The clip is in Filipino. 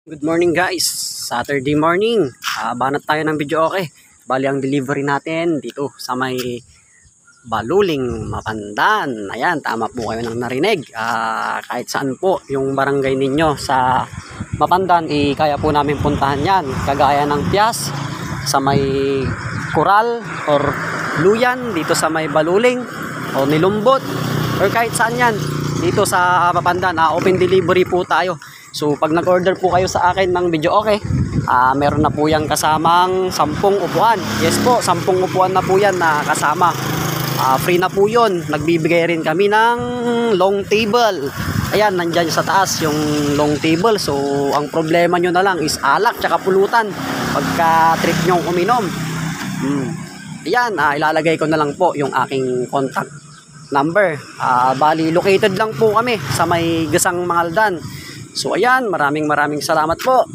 Good morning guys, Saturday morning. Banat tayo ng video okay. Bali ang delivery natin dito sa may Baluling, Mapandan. Ayan, tama po kayo nang narinig. Kahit saan po yung barangay ninyo sa Mapandan, kaya po namin puntahan yan. Kagaya ng Pias, sa may Coral or Luyan, dito sa may Baluling o Nilumbot, or kahit saan yan. Dito sa Mapandan, open delivery po tayo. So pag nag-order po kayo sa akin ng video okay, meron na po yung kasamang 10 upuan. Yes po, 10 upuan na po yan na kasama. Free na po yun. Nagbibigay rin kami ng long table. Ayan, nandyan sa taas yung long table. So ang problema nyo na lang is alak tsaka pulutan pagka trip nyo uminom. Ayan, ilalagay ko na lang po yung aking contact number. Bali located lang po kami sa may Gasang Mangaldan. So ayan, maraming salamat po.